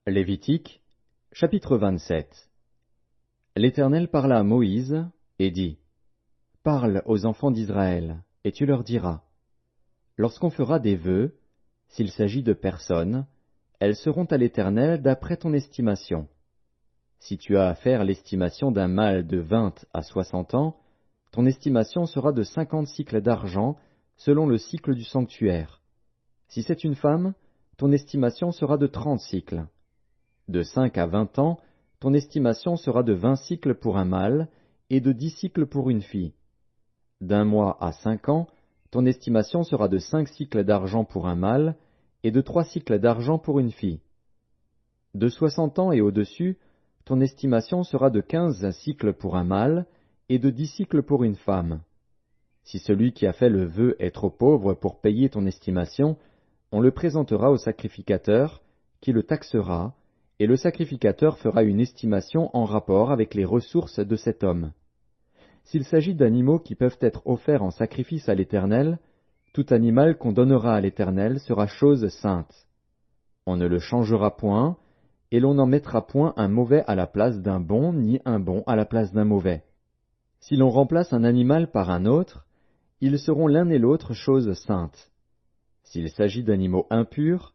Lévitique, chapitre 27. L'Éternel parla à Moïse et dit, « Parle aux enfants d'Israël, et tu leur diras, lorsqu'on fera des vœux, s'il s'agit de personnes, elles seront à l'Éternel d'après ton estimation. Si tu as à faire l'estimation d'un mâle de 20 à 60 ans, ton estimation sera de 50 cycles d'argent selon le cycle du sanctuaire. Si c'est une femme, ton estimation sera de 30 cycles. De 5 à 20 ans, ton estimation sera de 20 cycles pour un mâle et de 10 cycles pour une fille. D'un mois à 5 ans, ton estimation sera de 5 cycles d'argent pour un mâle et de 3 cycles d'argent pour une fille. De 60 ans et au-dessus, ton estimation sera de 15 cycles pour un mâle et de 10 cycles pour une femme. Si celui qui a fait le vœu est trop pauvre pour payer ton estimation, on le présentera au sacrificateur, qui le taxera, et le sacrificateur fera une estimation en rapport avec les ressources de cet homme. S'il s'agit d'animaux qui peuvent être offerts en sacrifice à l'Éternel, tout animal qu'on donnera à l'Éternel sera chose sainte. On ne le changera point, et l'on n'en mettra point un mauvais à la place d'un bon, ni un bon à la place d'un mauvais. Si l'on remplace un animal par un autre, ils seront l'un et l'autre chose sainte. S'il s'agit d'animaux impurs,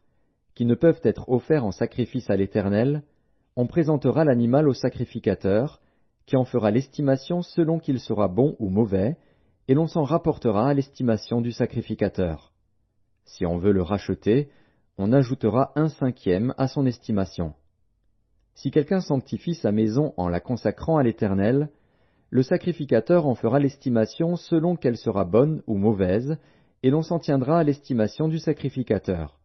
qui ne peuvent être offerts en sacrifice à l'Éternel, on présentera l'animal au sacrificateur, qui en fera l'estimation selon qu'il sera bon ou mauvais, et l'on s'en rapportera à l'estimation du sacrificateur. Si on veut le racheter, on ajoutera 1/5 à son estimation. Si quelqu'un sanctifie sa maison en la consacrant à l'Éternel, le sacrificateur en fera l'estimation selon qu'elle sera bonne ou mauvaise, et l'on s'en tiendra à l'estimation du sacrificateur.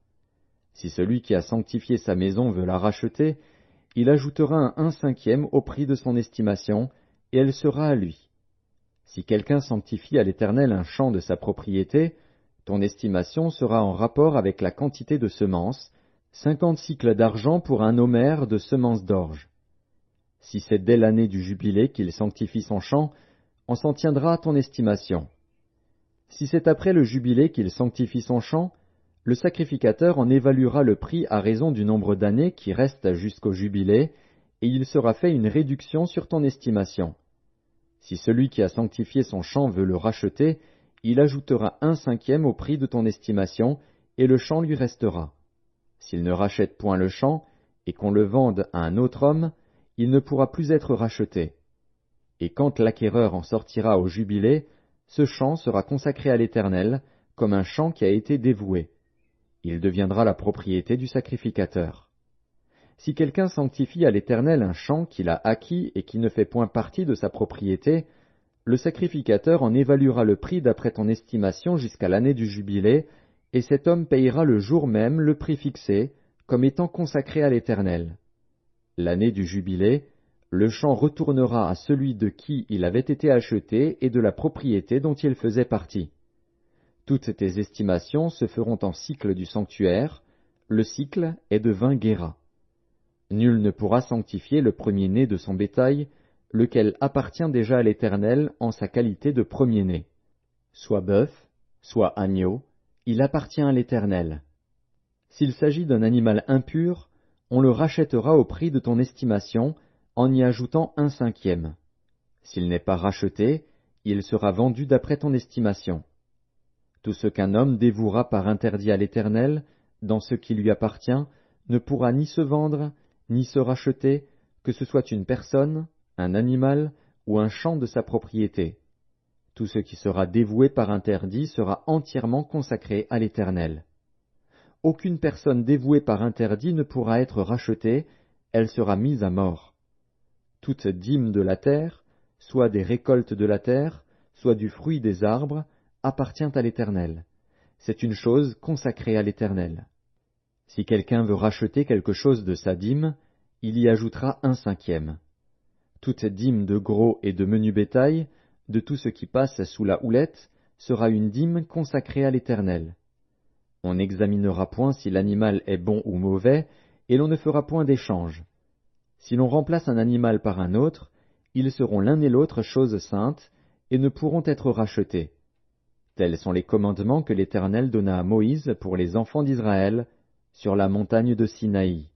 Si celui qui a sanctifié sa maison veut la racheter, il ajoutera un 1/5 au prix de son estimation, et elle sera à lui. Si quelqu'un sanctifie à l'Éternel un champ de sa propriété, ton estimation sera en rapport avec la quantité de semences, 50 cycles d'argent pour un homère de semences d'orge. Si c'est dès l'année du jubilé qu'il sanctifie son champ, on s'en tiendra à ton estimation. Si c'est après le jubilé qu'il sanctifie son champ, le sacrificateur en évaluera le prix à raison du nombre d'années qui restent jusqu'au jubilé, et il sera fait une réduction sur ton estimation. Si celui qui a sanctifié son champ veut le racheter, il ajoutera 1/5 au prix de ton estimation, et le champ lui restera. S'il ne rachète point le champ, et qu'on le vende à un autre homme, il ne pourra plus être racheté. Et quand l'acquéreur en sortira au jubilé, ce champ sera consacré à l'Éternel, comme un champ qui a été dévoué. Il deviendra la propriété du sacrificateur. Si quelqu'un sanctifie à l'Éternel un champ qu'il a acquis et qui ne fait point partie de sa propriété, le sacrificateur en évaluera le prix d'après ton estimation jusqu'à l'année du jubilé, et cet homme payera le jour même le prix fixé, comme étant consacré à l'Éternel. L'année du jubilé, le champ retournera à celui de qui il avait été acheté et de la propriété dont il faisait partie. Toutes tes estimations se feront en cycle du sanctuaire, le cycle est de 20 guéras. Nul ne pourra sanctifier le premier-né de son bétail, lequel appartient déjà à l'Éternel en sa qualité de premier-né. Soit bœuf, soit agneau, il appartient à l'Éternel. S'il s'agit d'un animal impur, on le rachètera au prix de ton estimation, en y ajoutant 1/5. S'il n'est pas racheté, il sera vendu d'après ton estimation. Tout ce qu'un homme dévouera par interdit à l'Éternel, dans ce qui lui appartient, ne pourra ni se vendre, ni se racheter, que ce soit une personne, un animal ou un champ de sa propriété. Tout ce qui sera dévoué par interdit sera entièrement consacré à l'Éternel. Aucune personne dévouée par interdit ne pourra être rachetée, elle sera mise à mort. Toute dîme de la terre, soit des récoltes de la terre, soit du fruit des arbres, appartient à l'Éternel. C'est une chose consacrée à l'Éternel. Si quelqu'un veut racheter quelque chose de sa dîme, il y ajoutera 1/5. Toute dîme de gros et de menu bétail, de tout ce qui passe sous la houlette, sera une dîme consacrée à l'Éternel. On n'examinera point si l'animal est bon ou mauvais, et l'on ne fera point d'échange. Si l'on remplace un animal par un autre, ils seront l'un et l'autre choses saintes, et ne pourront être rachetés. Tels sont les commandements que l'Éternel donna à Moïse pour les enfants d'Israël sur la montagne de Sinaï.